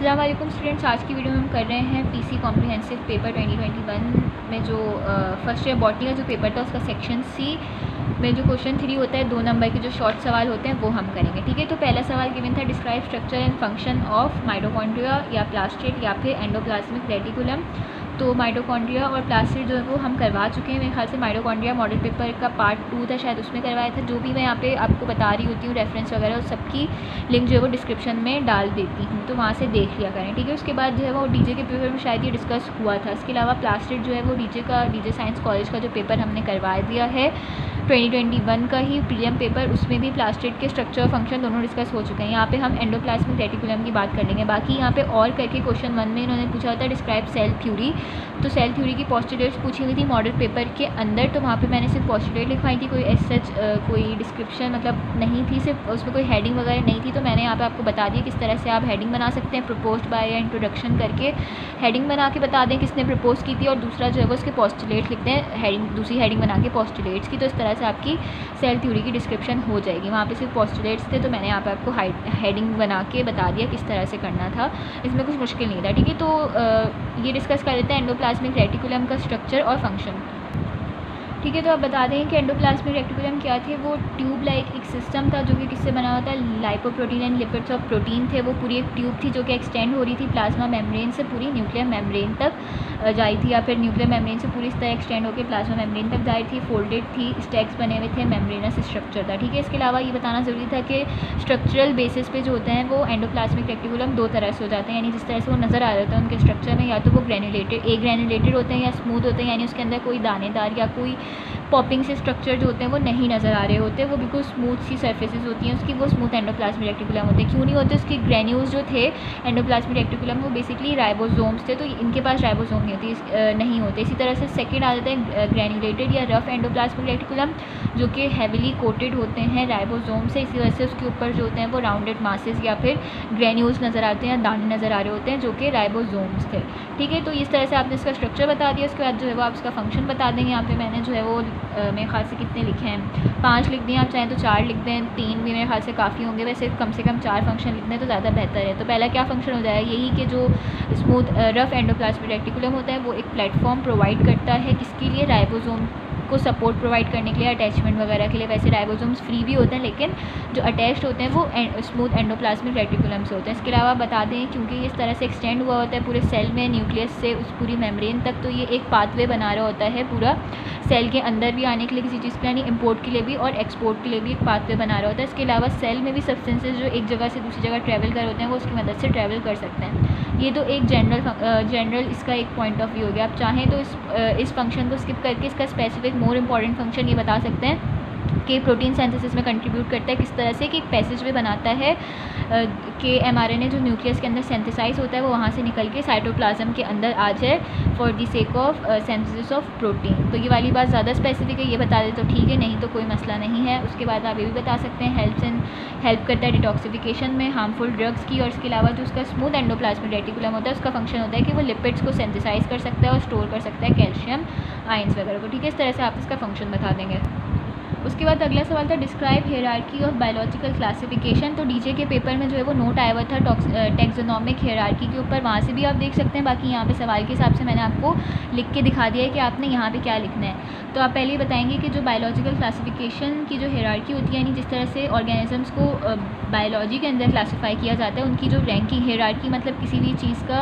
अस्सलाम वालेकुम स्टूडेंट्स, आज की वीडियो में हम कर रहे हैं पीसी कॉम्प्रिहेंसिव पेपर 2021 में जो फर्स्ट ईयर बॉटनी का जो पेपर था उसका सेक्शन सी में जो क्वेश्चन 3 होता है 2 नंबर के जो शॉर्ट सवाल होते हैं वो हम करेंगे। ठीक है, तो पहला सवाल गिवन था describe structure and function of mitochondria या प्लास्टिड या फिर एंडोप्लाज्मिक रेटिकुलम। तो माइटोकॉन्ड्रिया और प्लास्टिड जो है वो हम करवा चुके हैं। मेरे ख्याल से माइटोकॉन्ड्रिया मॉडल पेपर का पार्ट 2 था शायद, उसमें करवाया था। जो भी मैं यहाँ पे आपको बता रही होती हूँ रेफरेंस वगैरह उस सबकी लिंक जो है वो डिस्क्रिप्शन में डाल देती हूँ, तो वहाँ से देख लिया करें। ठीक है, उसके बाद जो है वो डीजे के पेपर में शायद ये डिस्कस हुआ था। इसके अलावा प्लास्टिड जो है वो डीजे साइंस कॉलेज का जो पेपर हमने करवा दिया है 2021 का ही प्रीलिम पेपर, उसमें भी प्लास्टिड के स्ट्रक्चर फंक्शन दोनों डिस्कस हो चुके हैं। यहाँ पे हम एंडोप्लाज्मिक रेटिकुलम की बात कर लेंगे। बाकी यहाँ पे और करके क्वेश्चन 1 में इन्होंने पूछा था डिस्क्राइब सेल थ्योरी, तो सेल थ्योरी की पोस्टुलेट्स पूछी हुई थी मॉडल पेपर के अंदर, तो वहाँ पे मैंने सिर्फ पोस्टुलेट लिखवाई थी, कोई एज सच कोई डिस्क्रिप्शन मतलब नहीं थी, सिर्फ उसमें कोई हेडिंग वगैरह नहीं थी। तो मैंने यहाँ पे आपको बता दिया किस तरह से आप हेडिंग बना सकते हैं, प्रपोज्ड बाय या इंट्रोडक्शन करके हेडिंग बना के बता दें किसने प्रपोज की थी, और दूसरा जो है वो उसके पोस्टुलेट लिखते हैं हेडिंग, दूसरी हेडिंग बना के पोस्टुलेट्स की। तो इस तरह से आपकी सेल थ्योरी की डिस्क्रिप्शन हो जाएगी। वहाँ पे सिर्फ पोस्टुलेट्स थे, तो मैंने यहाँ पे आपको हेडिंग बना के बता दिया किस तरह से करना था, इसमें कुछ मुश्किल नहीं था। ठीक है, तो ये डिस्कस कर लेते हैं एंडोप्लाज्मिक रेटिकुलम का स्ट्रक्चर और फंक्शन। ठीक है, तो आप बता दें कि एंडोप्लाज्मिक रेटिकुलम क्या थे। वो ट्यूब लाइक एक सिस्टम था जो कि किससे बना हुआ था, lipoprotein and lipids of protein थे। वो पूरी एक ट्यूब थी जो कि एक्सटेंड हो रही थी प्लाज्मा मेम्ब्रेन से पूरी न्यूक्लियर मेम्ब्रेन तक जाई थी, या फिर न्यूक्लियर मेम्ब्रेन से पूरी इस तरह एक्सटेंड होकर प्लाज्मा मेम्ब्रेन तक जाई थी। फोल्डेड थी, स्टैक्स बने हुए थे, मेम्ब्रेनस स्ट्रक्चर था। ठीक है, इसके अलावा ये बताना ज़रूरी था कि स्ट्रक्चरल बेसिस पे जो होते हैं वो एंडोप्लाज्मिक रेटिकुलम 2 तरह से हो जाते हैं, यानी जिस तरह से वो नज़र आ रहे होते हैं उनके स्ट्रक्चर में, या तो वो ग्रेनुलेटेड होते हैं या स्मूथ होते हैं, यानी उसके अंदर कोई दानेदार या कोई पॉपिंग से स्ट्रक्चर जो होते हैं वो नहीं नज़र आ रहे होते, वो बिल्कुल स्मूथ सी सर्फेसिस होती हैं उसकी, वो स्मूथ एंडोप्लाज्मिक रेटिकुलम होते हैं। क्यों नहीं होते, उसके ग्रेन्यूल्स जो थे एंडोप्लाज्मिक रेटिकुलम वो बेसिकली राइबोसोम्स थे, तो इनके पास राइबोसोम नहीं होते। इसी तरह से सेकंड आ जाता है ग्रेनुलेटेड या रफ एंडोप्लाज्मिक रेटिकुलम, जो कि हैविली कोटेड होते हैं राइबोसोम से, इसी वजह से उसके ऊपर जो होते हैं वो राउंडेड मासेस या फिर ग्रेन्यूल्स नज़र आते हैं, दाने नज़र आ रहे होते हैं जो कि राइबोसोम्स थे। ठीक है, तो इस तरह से आपने इसका स्ट्रक्चर बता दिया। उसके बाद जो है वो आप इसका फंक्शन बता देंगे। यहाँ पे मैंने जो है वो मेरे ख्याल से कितने लिखे हैं, 5 लिख दिए, आप चाहें तो 4 लिख दें, 3 भी मेरे ख्याल से काफ़ी होंगे, वैसे कम से कम 4 फंक्शन लिखने तो ज़्यादा बेहतर है। तो पहला क्या फंक्शन हो जाएगा, यही कि जो स्मूथ रफ एंडोप्लाज्मिक रेटिकुलम होता है वो एक प्लेटफॉर्म प्रोवाइड करता है किसके लिए, राइबोसोम को सपोर्ट प्रोवाइड करने के लिए, अटैचमेंट वगैरह के लिए। वैसे राइबोसोम्स फ्री भी होते हैं, लेकिन जो अटैच्ड होते हैं वो स्मूथ एंडोप्लाज्मिक रेटिकुलम से होते हैं। इसके अलावा बता दें क्योंकि इस तरह से एक्सटेंड हुआ होता है पूरे सेल में न्यूक्लियस से उस पूरी मेम्ब्रेन तक, तो ये एक पाथवे बना रहा होता है पूरा सेल के अंदर भी आने के लिए किसी चीज़ के, यानी इम्पोर्ट के लिए भी और एक्सपोर्ट के लिए भी एक पाथवे बना रहा होता है। इसके अलावा सेल में भी सब्सटेंसेज जो एक जगह से दूसरी जगह ट्रैवल कर होते हैं वो उसकी मदद से ट्रैवल कर सकते हैं। ये तो एक जनरल इसका एक पॉइंट ऑफ व्यू हो गया। आप चाहें तो इस फंक्शन को स्किप करके इसका स्पेसिफिक मोर इंपॉर्टेंट फंक्शन ये बता सकते हैं कि प्रोटीन सिंथेसिस में कंट्रीब्यूट करता है किस तरह से, कि एक पैसेज वे बनाता है कि mRNA जो न्यूक्लियस के अंदर सिंथेसाइज होता है वो वहाँ से निकल के साइटोप्लाज्म के अंदर आ जाए for the sake of synthesis of protein. तो ये वाली बात ज़्यादा स्पेसिफिक है, ये बता दे तो ठीक है, नहीं तो कोई मसला नहीं है। उसके बाद आप ये भी बता सकते हैं हेल्प करता है डिटॉक्सिफिकेशन में हार्मफुल ड्रग्स की। और इसके अलावा जो उसका स्मूथ एंडोप्लाज्मिक रेटिकुलम होता है उसका फंक्शन होता है कि वो लिपिड्स को सिंथेसाइज कर सकता है और स्टोर कर सकता है कैल्शियम आयंस वगैरह को। ठीक है, इस तरह से आप इसका फंक्शन बता देंगे। उसके बाद अगला सवाल था describe hierarchy of biological classification. तो डीजे के पेपर में जो है वो नोट आया हुआ था टैक्सोनॉमिक हायरार्की के ऊपर, वहाँ से भी आप देख सकते हैं। बाकी यहाँ पे सवाल के हिसाब से मैंने आपको लिख के दिखा दिया है कि आपने यहाँ पे क्या लिखना है। तो आप पहले ही बताएंगे कि जो बायोलॉजिकल क्लासिफिकेशन की जो हायरार्की होती है, यानी जिस तरह से ऑर्गेनिजम्स को बायोलॉजी के अंदर क्लासीफाई किया जाता है, उनकी जो रैंकिंग हायरार्की मतलब किसी भी चीज़ का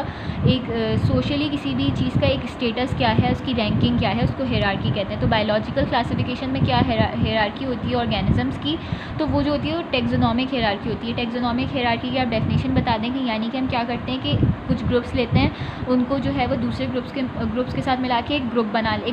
एक सोशली किसी भी चीज़ का एक स्टेटस क्या है, उसकी रैंकिंग क्या है, उसको हायरार्की कहते हैं। तो बायोलॉजिकल क्लासिफिकेशन में क्या हायरार्की होती है ऑर्गेनिजम्स की, तो वो जो होती है वो टैक्सोनॉमिक हायरार्की होती है। टैक्सोनॉमिक हायरार्की की आप डेफिनेशन बता देंगे, यानी कि हम क्या करते हैं कि कुछ ग्रुप्स लेते हैं, उनको जो है वो दूसरे ग्रुप्स के साथ मिला के एक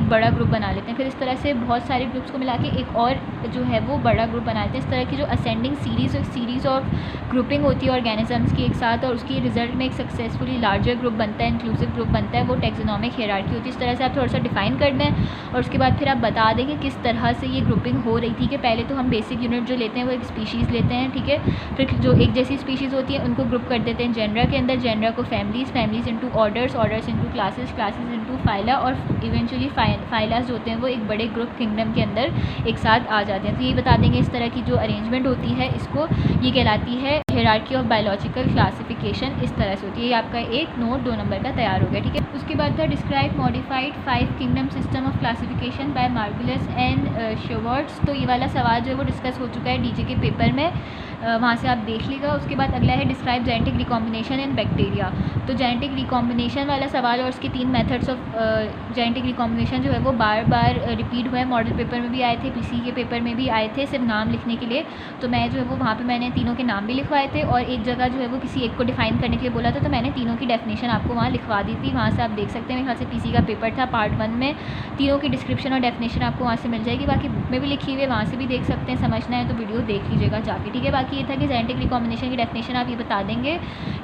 बड़ा ग्रुप बना लेते हैं, फिर इस तरह से बहुत सारे ग्रुप्स को मिला के एक और जो है वो बड़ा ग्रुप बना लेते हैं। इस तरह की जो असेंडिंग सीरीज़ ऑफ ग्रुपिंग होती है ऑर्गेनिजम्स की एक साथ, और उसकी रिजल्ट में एक सक्सेसफुली लार्जर ग्रुप बनता है, इंक्लूसिव ग्रुप बनता है, वो टैक्सोनॉमिक हायरार्की होती है। इस तरह से आप थोड़ा सा डिफाइन कर दें और उसके बाद फिर आप बता दें कि किस तरह से ये ग्रुपिंग हो रही थी। कि पहले तो हम बेसिक यूनिट जो लेते हैं वो एक स्पीशीज़ लेते हैं, ठीक है, फिर जो एक जैसी स्पीशीज़ होती है उनको ग्रुप कर देते हैं जेनरा के अंदर, जेनरा को families into orders into classes into phyla, और इवेंचुअली फाइलास जो होते हैं वो एक बड़े ग्रुप किंगडम के अंदर एक साथ आ जाते हैं। तो ये बता देंगे इस तरह की जो अरेंजमेंट होती है इसको ये कहलाती है हायरार्की ऑफ बायोलॉजिकल क्लासिफिकेशन, इस तरह से होती है। ये आपका एक नोट 2 नंबर का तैयार हो गया, ठीक है। उसके बाद था describe modified 5 kingdom system of classification by Margulis and Schwartz. तो ये वाला सवाल जो है वो डिस्कस हो चुका है डीजे के पेपर में, वहाँ से आप देख लीजिएगा। उसके बाद अगला है डिस्क्राइब जेनेटिक रिकॉम्बिनेशन इन बैक्टीरिया। तो जेनेटिक रिकॉम्बिनेशन वाला सवाल और उसके 3 मेथड्स ऑफ जेनेटिक रिकॉम्बिनेशन जो है वो बार बार रिपीट हुआ है, मॉडल पेपर में भी आए थे, पीसी के पेपर में भी आए थे, सिर्फ नाम लिखने के लिए। तो मैं जो है वो वहाँ पे मैंने तीनों के नाम भी लिखवाए थे, और एक जगह जो है वो किसी एक को डिफाइन करने के लिए बोला था, तो मैंने तीनों की डेफिनेशन आपको वहाँ लिखवा दी थी। वहाँ से आप देख सकते हैं, मेरे ख्याल से पीसी का पेपर था पार्ट 1 में, तीनों की डिस्क्रिप्शन और डेफिनेशन आपको वहाँ से मिल जाएगी। बाकी बुक में भी लिखी हुई है, वहाँ से भी देख सकते हैं, समझना है तो वीडियो देख लीजिएगा जाके, ठीक है। बाकी ये था कि जेनेटिक कॉम्बिनेशन की डेफिनेशन आप ये बता देंगे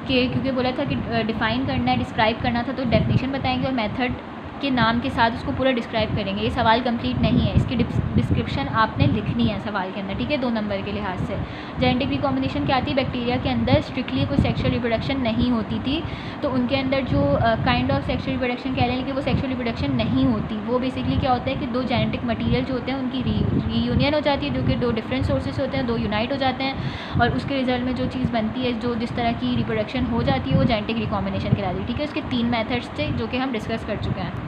कि, क्योंकि बोला था कि डिफाइन करना है, डिस्क्राइब करना था, तो डेफिनेशन बताएंगे और मेथड के नाम के साथ उसको पूरा डिस्क्राइब करेंगे। ये सवाल कंप्लीट नहीं है, इसकी डिस्क्रिप्शन आपने लिखनी है सवाल के अंदर, ठीक है, 2 नंबर के लिहाज से। जेनेटिक रिकॉम्बिनेशन क्या आती है, बैक्टीरिया के अंदर स्ट्रिक्टली कोई सेक्सुअल रिप्रोडक्शन नहीं होती थी, तो उनके अंदर जो काइंड ऑफ सेक्सुअल रिप्रोडक्शन कह रहे हैं, लेकिन वो सेक्सुअल रिप्रोडक्शन नहीं होती। वो बेसिकली क्या होता है कि 2 जेनेटिक मटीरियल जो होते हैं उनकी रीयूनियन हो जाती है, जो कि 2 डिफरेंट सोर्सेज होते हैं, 2 यूनाइट हो जाते हैं, और उसके रिजल्ट में जो चीज़ बनती है, जो जिस तरह की रिप्रोडक्शन हो जाती है, वो जेनेटिक रिकॉम्बिनेशन कहलाती है, ठीक है। उसके 3 मेथड्स थे जो कि हम डिस्कस कर चुके हैं।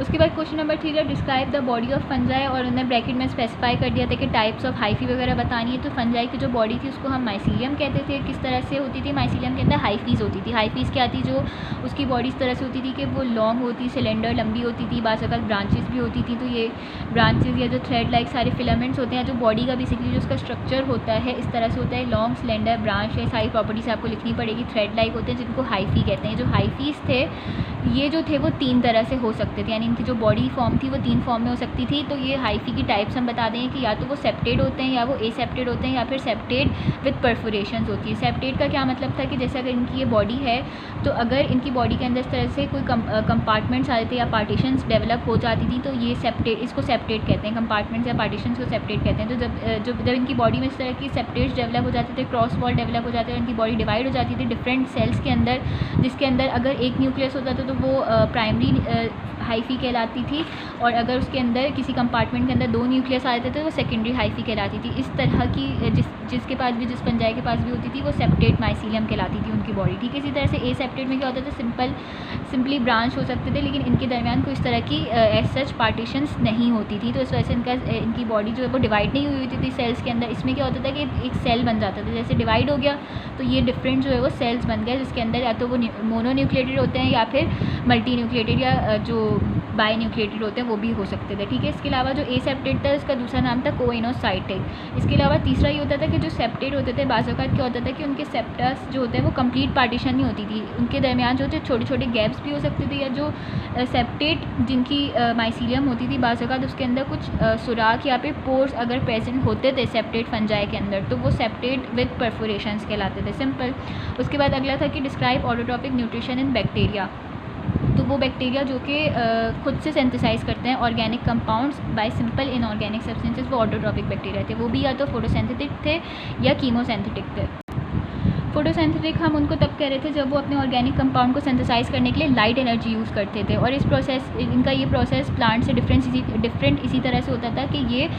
उसके बाद क्वेश्चन नंबर 3 है describe the body of fungi, और उन्होंने ब्रैकेट में स्पेसिफाई कर दिया था कि टाइप्स ऑफ हाइफी वगैरह बतानी है। तो फंजाई की जो बॉडी थी उसको हम माइसीलियम कहते थे। किस तरह से होती थी, माइसीलियम के अंदर हाइफीज होती थी। हाइफीज क्या थी, जो उसकी बॉडी इस तरह से होती थी कि वो लॉन्ग होती, सिलेंडर लंबी होती थी, बाज़ अवत ब्रांचेस भी होती थी। तो ये ब्रांचेस या जो थ्रेड लाइक सारे फिलामेंट्स होते हैं, जो बॉडी का बेसिकली जो उसका स्ट्रक्चर होता है इस तरह से होता है, लॉन्ग सिलेंडर ब्रांच है, सारी प्रॉपर्टीज आपको लिखनी पड़ेगी। थ्रेड लाइक होते हैं जिनको हाइफी कहते हैं। जो हाइफीज थे ये जो थे वो 3 तरह से हो सकते थे, यानी इनकी जो बॉडी फॉर्म थी वो 3 फॉर्म में हो सकती थी। तो ये हाइफी की टाइप्स हम बता दें कि या तो वो सेप्टेड होते हैं, या वो एसेप्टेड होते हैं, या फिर सेप्टेड विद परफोरेशंस होती है। सेप्टेड का क्या मतलब था कि जैसे अगर इनकी ये बॉडी है, तो अगर इनकी बॉडी के अंदर इस तरह से कोई कंपार्टमेंट्स आ जाते या पार्टीशंस डेवलप हो जाती थी, तो ये सेप्टेड, इसको सेप्टेड कहते हैं, कंपार्टमेंट्स या पार्टीशंस को सेप्टेड कहते हैं। तो जब इनकी बॉडी में इस तरह की सेप्टेड्स डेवलप हो जाते थे, क्रॉस वॉल डेवलप हो जाते थे, इनकी बॉडी डिवाइड हो जाती थी डिफरेंट सेल्स के अंदर, जिसके अंदर अगर एक न्यूक्लियस होता था तो वो प्राइमरी हाइफी कहलाती थी, और अगर उसके अंदर किसी कंपार्टमेंट के अंदर 2 न्यूक्लियस आ जाते थे तो वो सेकेंडरी हाइफी कहलाती थी। इस तरह की जिसके पास भी, जिस फंजाई के पास भी होती थी, वो सेप्टेड माइसीलियम कहलाती थी उनकी बॉडी, ठीक है। इसी तरह से ए सेप्टेड में क्या होता था, सिंपली ब्रांच हो सकते थे, लेकिन इनके दरमियान कोई इस तरह की एज सच पार्टीशंस नहीं होती थी। तो इस वजह से इनकी बॉडी जो है वो डिवाइड नहीं हुई होती थी सेल्स के अंदर। इसमें क्या होता था कि एक सेल बन जाता था, जैसे डिवाइड हो गया तो ये डिफरेंट जो है वो सेल्स बन गए, जिसके अंदर या तो वो मोनोन्यूक्लिएटेड होते हैं या फिर मल्टी न्यूक्लिएटेड या जो बाई न्यूक्लिएटेड होते हैं वो भी हो सकते थे, ठीक है। इसके अलावा जो एसेप्टेड था उसका दूसरा नाम था कोइनोसाइटिक। इसके अलावा तीसरा ये होता था कि जो सेप्टेड होते थे, बाज़ औक़ात क्या होता था कि उनके सेप्टस जो होते हैं वो कंप्लीट पार्टीशन नहीं होती थी, उनके दरमियान जो थे छोटे छोटे गैप्स भी हो सकते थे, या जो सेप्टेड जिनकी माइसीलियम होती थी, बाज़ औक़ात उसके अंदर कुछ सुराख या फिर पोर्स अगर प्रेजेंट होते थे सेप्टेड फंजाई के अंदर, तो वो सेप्टेड विद परफोरेशंस कहलाते थे, सिंपल। उसके बाद अगला था कि describe autotrophic nutrition in bacteria. तो वो बैक्टीरिया जो कि खुद से सिंथेसाइज करते हैं organic compounds bye simple inorganic substances, वो ऑटोट्रॉपिक बैक्टीरिया थे। वो भी या तो फोटोसिंथेटिक थे या कीमोसिंथेटिक थे। फोटोसिंथेटिक हम उनको तब कह रहे थे जब वो अपने ऑर्गेनिक कंपाउंड को सिंथेसाइज करने के लिए लाइट एनर्जी यूज़ करते थे, और इनका ये प्रोसेस प्लांट से डिफरेंट इसी तरह से होता था कि ये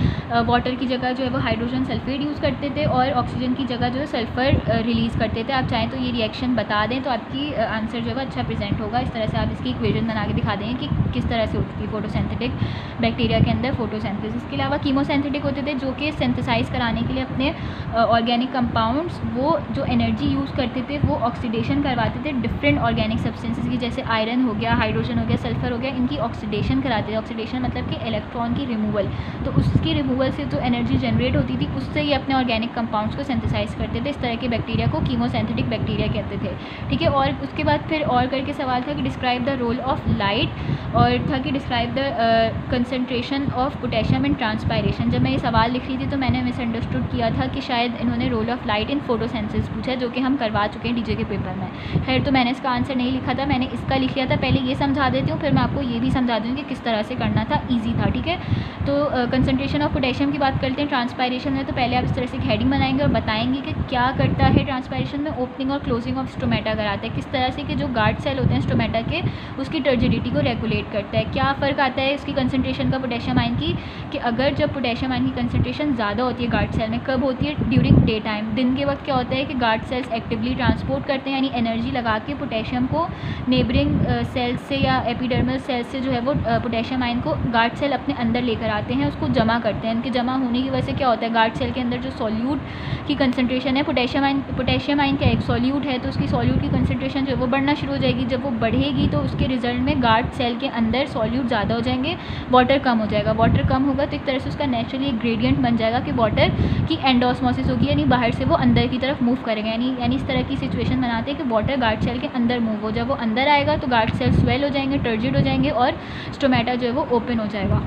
वाटर की जगह जो है वो हाइड्रोजन सल्फेट यूज़ करते थे, और ऑक्सीजन की जगह जो है सल्फ़र रिलीज़ करते थे। आप चाहें तो ये रिएक्शन बता दें तो आपकी आंसर जो है वो अच्छा प्रेजेंट होगा। इस तरह से आप इसकी इक्वेशन बना के दिखा देंगे कि किस तरह से होती थी फोटोसिंथेटिक बैक्टीरिया के अंदर फोटोसिंथेसिस। इसके अलावा कीमोसिंथेटिक होते थे जो कि सिंथेसाइज कराने के लिए अपने ऑर्गेनिक कंपाउंड्स वो जो एनर्जी यूज़ करते थे वो ऑक्सीडेशन करवाते थे डिफरेंट ऑर्गेनिक सब्सटेंसेस की, जैसे आयरन हो गया, हाइड्रोजन हो गया, सल्फर हो गया, इनकी ऑक्सीडेशन कराते थे। ऑक्सीडेशन मतलब कि इलेक्ट्रॉन की रिमूवल, तो उसकी रिमूवल से जो एनर्जी जनरेट होती थी उससे ये अपने ऑर्गेनिक कंपाउंड्स को सिंथेसाइज करते थे। इस तरह के बैक्टीरिया को कीमोसिंथेटिक बैक्टीरिया कहते थे, ठीक है। और उसके बाद फिर और करके सवाल था कि describe the role of light, और था कि describe the concentration of potassium in transpiration. जब मैं ये सवाल लिख रही थी तो मैंने मिसअंडरस्टूड किया था कि शायद इन्होंने role of light in photosynthesis पूछा, जो कि हम करवा चुके हैं डीजे के पेपर में। खैर तो मैंने इसका आंसर नहीं लिखा था, मैंने इसका लिख लिया था। पहले ये समझा देती हूँ, फिर मैं आपको ये भी समझा दूँगी कि किस तरह से करना था, ईजी था, ठीक है। तो कंसंट्रेशन ऑफ पोटेशियम की बात करते हैं ट्रांसपायरेशन में। तो पहले आप इस तरह से एक हेडिंग बनाएंगे और बताएंगे कि क्या करता है ट्रांसपायरेशन में, ओपनिंग और क्लोजिंग ऑफ स्टोमेटा कराता है, किस तरह से कि जो गार्ड सेल होते हैं स्टोमेटा के उसकी टर्जिडिटी को रेगुलेट करता है। क्या फ़र्क आता है इसकी कंसंट्रेशन का पोटेशियम आयन की, कि अगर जब पोटेशियम आयन की कंसंट्रेशन ज़्यादा होती है गार्ड सेल में, कब होती है, ड्यूरिंग डे टाइम, दिन के वक्त क्या होता है कि गार्ड सेल्स एक्टिवली ट्रांसपोर्ट करते हैं, यानी एनर्जी लगा के पोटेशियम को नेबरिंग सेल्स से या एपिडर्मल सेल्स से जो है वो पोटेशियम आयन को गार्ड सेल अपने अंदर लेकर आते हैं, उसको जमा करते हैं। इनके जमा होने की वजह से क्या होता है, गार्ड सेल के अंदर जो सॉल्यूट की कंसंट्रेशन है, पोटेशियम आयन का एक सॉल्यूट है, तो उसकी सॉल्यूट की कंसंट्रेशन जो है वो बढ़ना शुरू हो जाएगी। जब वो बढ़ेगी तो उसके रिजल्ट में गार्ड सेल के अंदर सॉल्यूट ज़्यादा हो जाएंगे, वाटर कम हो जाएगा। वाटर कम होगा तो एक तरह से उसका नेचुरली एक ग्रेडियंट बन जाएगा कि वाटर की एंडोस्मोसिस होगी, यानी बाहर से वो अंदर की तरफ मूव करेगा। यानी इस तरह की सिचुएशन बनाते हैं कि वाटर गार्ड सेल के अंदर मूव हो। जब वो अंदर आएगा तो गार्ड सेल स्वेल हो जाएंगे, टर्जिड हो जाएंगे और स्टोमेटा जो है वो ओपन हो जाएगा।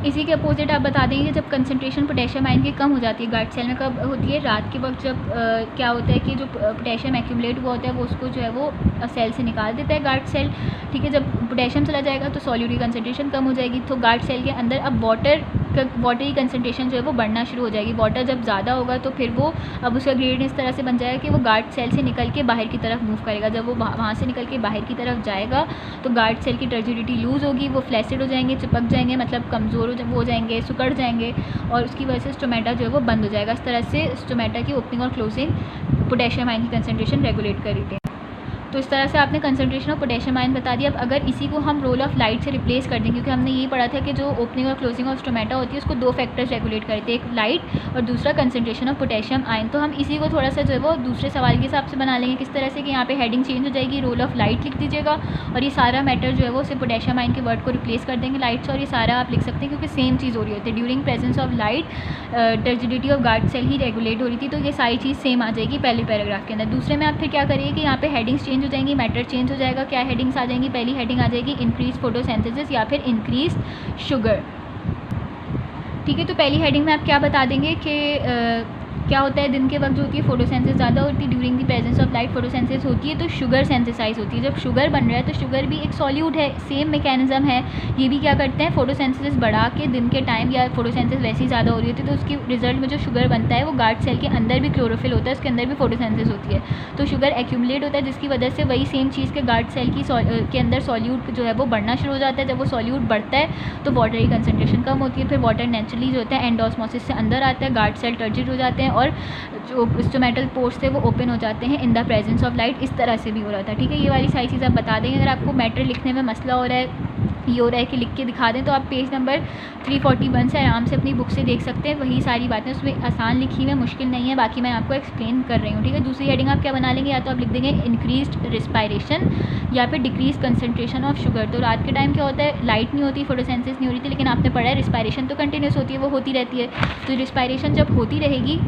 इसी के अपोजिट आप बता देंगे जब कंसंट्रेशन पोटेशियम आयन की कम हो जाती है गार्ड सेल में, कब होती है, रात के वक्त। जब क्या होता है कि जो पोटेशियम एक्यूमुलेट हुआ होता है वो उसको जो है वो सेल से निकाल देता है गार्ड सेल, ठीक है। जब पोटेशियम चला जाएगा तो सॉल्यूट की कंसंट्रेशन कम हो जाएगी, तो गार्ड सेल के अंदर अब वाटर की कंसंट्रेशन जो है वो बढ़ना शुरू हो जाएगी। वाटर जब ज़्यादा होगा तो फिर वो अब उसका ग्रेडियंट इस तरह से बन जाएगा कि वो गार्ड सेल से निकल के बाहर की तरफ मूव करेगा। जब वो वहाँ से निकल के बाहर की तरफ जाएगा तो गार्ड सेल की टर्जिडिटी लूज़ होगी, वो फ्लैसिड हो जाएंगे, चिपक जाएंगे, मतलब कमज़ोर हो जाएंगे, सुकड़ जाएंगे, और उसकी वजह से स्टोमेटा जो है वो बंद हो जाएगा। इस तरह से स्टोमेटा की ओपनिंग और क्लोजिंग पोटेशियम आयन की कंसंट्रेशन रेगुलेट करी थी। तो इस तरह से आपने कंसंट्रेशन ऑफ पोटेशियम आयन बता दिया। अब अगर इसी को हम रोल ऑफ लाइट से रिप्लेस कर दें, क्योंकि हमने ये पढ़ा था कि जो ओपनिंग और क्लोजिंग ऑफ स्टोमेटा होती है उसको दो फैक्टर्स रेगुलेट करते हैं, एक लाइट और दूसरा कंसंट्रेशन ऑफ पोटेशियम आयन। तो हम इसी को थोड़ा सा जो है वो दूसरे सवाल के हिसाब से बना लेंगे। किस तरह से कि यहाँ पे हेडिंग चेंज हो जाएगी, रोल ऑफ लाइट लिख दीजिएगा, और ये सारा मैटर जो है वो सिर्फ पोटेशियम आयन के वर्ड को रिप्लेस कर देंगे लाइट से, और ये सारा आप लिख सकते हैं क्योंकि सेम चीज़ हो रही होती है। During presence of light turgidity of guard cell ही रेगुलेट हो रही थी, तो ये सारी चीज़ सेम आ जाएगी पहले पैराग्राफ के अंदर। दूसरे में आप फिर क्या करिए कि यहाँ पे हेडिंग्स चेंज हो जाएंगी, मैटर चेंज हो जाएगा। क्या हेडिंग्स आ जाएंगी, पहली हेडिंग आ जाएगी इंक्रीज फोटोसिंथेसिस या फिर इंक्रीज शुगर, ठीक है। तो पहली हेडिंग में आप क्या बता देंगे कि क्या होता है, दिन के वक्त जो होती है फोटोसेंसिस ज़्यादा होती है, during the presence of light photosynthesis होती है, तो शुगर सेंसिसाइज होती है। जब शुगर बन रहा है तो शुगर भी एक सॉल्यूट है, सेम मैकेनिज्म है। ये भी क्या करते हैं, फोटोसेंसिस बढ़ा के दिन के टाइम, या फोटोसेंसिस वैसे ही ज़्यादा हो रही होती है तो उसकी रिजल्ट में जो शुगर बनता है वो गार्ड सेल के अंदर भी क्लोरोफिल होता है, उसके अंदर भी फोटोसेंसिस होती है, तो शुगर एक्यूमुलेट होता है, जिसकी वजह से वही सेम चीज़ के गार्ड सेल की के अंदर सॉल्यूट जो है वो बढ़ना शुरू हो जाता है। जब वो सॉल्यूट बढ़ता है तो वाटर की कंसंट्रेशन कम होती है, फिर वाटर नेचुरली जो होता है एंडोस्मोसिस से अंदर आता है, गार्ड सेल टर्जिड हो जाते हैं और जो स्टोमेटल पोर्स थे वो ओपन हो जाते हैं in the presence of light. इस तरह से भी हो रहा था, ठीक है। ये वाली सारी चीज़ आप बता देंगे। अगर आपको मैटर लिखने में मसला हो रहा है, ये हो रहा है कि लिख के दिखा दें, तो आप पेज नंबर 341 से आराम से अपनी बुक से देख सकते हैं, वही सारी बातें उसमें आसान लिखी हुई, मुश्किल नहीं है, बाकी मैं आपको एक्सप्लेन कर रही हूँ, ठीक है। दूसरी हेडिंग आप क्या बना लेंगे, या तो आप लिख देंगे इंक्रीज्ड रिस्पायरेशन या फिर डिक्रीज कंसंट्रेशन ऑफ शुगर। तो रात के टाइम क्या होता है, लाइट नहीं होती, फोटोसेंसिस नहीं हो रही थी, लेकिन आपने पढ़ा है रिस्पायरेशन तो कंटिन्यूस होती है, वो होती रहती है। तो रिस्पायरेशन जब होती रहेगी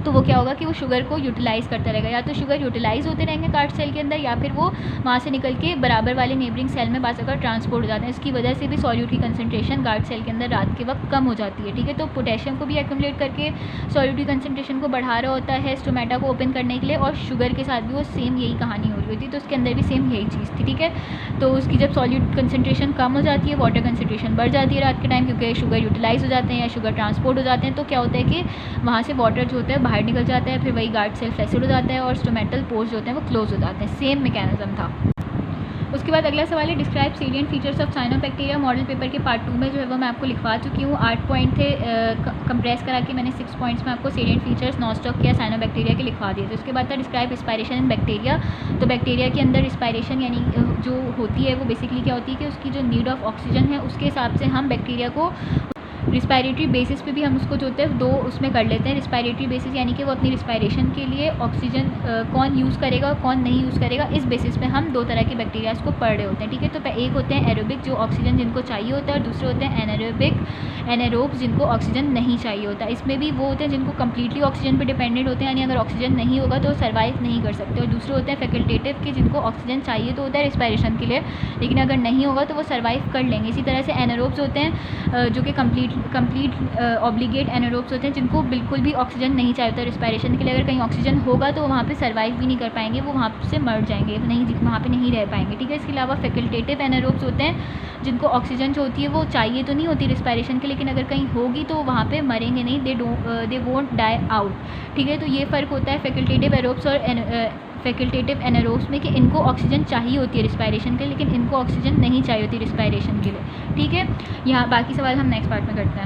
तो वो क्या होगा कि वो शुगर को यूटिलाइज़ करता रहेगा, या तो शुगर यूटिलाइज़ होते रहेंगे गार्ड सेल के अंदर, या फिर वो वहाँ से निकल के बराबर वाले नेबरिंग सेल में बास अगर ट्रांसपोर्ट हो जाते हैं। इसकी वजह से भी सॉल्यूट की कंसंट्रेशन गार्ड सेल के अंदर रात के वक्त कम हो जाती है, ठीक है। तो पोटेशियम को भी एक्यूमुलेट करके सॉल्यूट की कंसंट्रेशन को बढ़ा रहा होता है स्टोमेटा को ओपन करने के लिए, और शुगर के साथ भी वो सेम यही कहानी हो रही होती है, तो उसके अंदर भी सेम यही चीज़ थी, ठीक है। तो उसकी जब सॉल्यूट कंसंट्रेशन कम हो जाती है, वाटर कंसंट्रेशन बढ़ जाती है रात के टाइम, क्योंकि शुगर यूटिलाइज़ हो जाते हैं या शुगर ट्रांसपोर्ट हो जाते हैं, तो क्या होता है कि वहाँ से वाटर जो होता है बाहर निकल जाता है, फिर वही गार्ड सेल फ्लैसिड हो जाता है और स्टोमेटल पोर्स जो होते हैं वो क्लोज हो जाते हैं। सेम मैकेनिज्म था। उसके बाद अगला सवाल है describe salient features of cyanobacteria. Model paper के पार्ट 2 में जो है वो मैं आपको लिखवा चुकी हूँ। 8 पॉइंट थे, कंप्रेस करा के मैंने 6 पॉइंट्स में आपको सेलिएंट फीचर्स नॉनस्टॉप किया साइनोबैक्टीरिया के लिखवा दिए। तो उसके बाद था डिस्क्राइब रिस्पायरेशन इन बैक्टीरिया। तो बैक्टीरिया के अंदर रिस्पायरेशन यानी जो होती है वो बेसिकली क्या होती है कि उसकी जो नीड ऑफ ऑक्सीजन है उसके हिसाब से हम बैक्टीरिया को रिस्पायरेटरी बेसिस पे भी हम उसको जो होते हैं दो उसमें कर लेते हैं। रिस्पायरेटरी बेसिस यानी कि वो अपनी रिस्पायरेशन के लिए ऑक्सीजन कौन यूज़ करेगा और कौन नहीं यूज़ करेगा, इस बेसिस पे हम दो तरह के बैक्टीरियाज को पढ़ रहे होते हैं, ठीक है। तो एक होते हैं एरोबिक जो ऑक्सीजन जिनको चाहिए होता है, और दूसरे होते हैं एनारोब्स जिनको ऑक्सीजन नहीं चाहिए होता है। इसमें भी वो होते हैं जिनको कम्प्लीटली ऑक्सीजन पर डिपेंडेंट होते हैं, यानी अगर ऑक्सीजन नहीं होगा तो सर्वाइव नहीं कर सकते, और दूसरे होते हैं फैकल्टेटिव कि जिनको ऑक्सीजन चाहिए तो होता है रिस्पायरेशन के लिए, लेकिन अगर नहीं होगा तो वो सर्वाइव कर लेंगे। इसी तरह से एनारोब्स होते हैं जो कि कम्प्लीटली कंप्लीट ऑब्लिगेट एनारोब्स होते हैं जिनको बिल्कुल भी ऑक्सीजन नहीं चाहिए होता रिस्पायरेशन के लिए। अगर कहीं ऑक्सीजन होगा तो वहाँ पे सर्वाइव भी नहीं कर पाएंगे, वो वहाँ से मर जाएंगे, नहीं वहाँ पे नहीं रह पाएंगे, ठीक है। इसके अलावा फैकल्टेटिव एनारोब्स होते हैं जिनको ऑक्सीजन जो होती है वो चाहिए तो नहीं होती रिस्पायरेशन के, लेकिन अगर कहीं होगी तो वहाँ पे मरेंगे नहीं, दे वोंट डाई आउट, ठीक है। तो ये फ़र्क होता है फैकल्टेटिव एरोब्स और फैकल्टेटिव एनारोब्स में कि इनको ऑक्सीजन चाहिए होती है रिस्पायरेशन के लिए, लेकिन इनको ऑक्सीजन नहीं चाहिए होती रिस्पायरेशन के लिए, ठीक है। यहाँ बाकी सवाल हम नेक्स्ट पार्ट में करते हैं।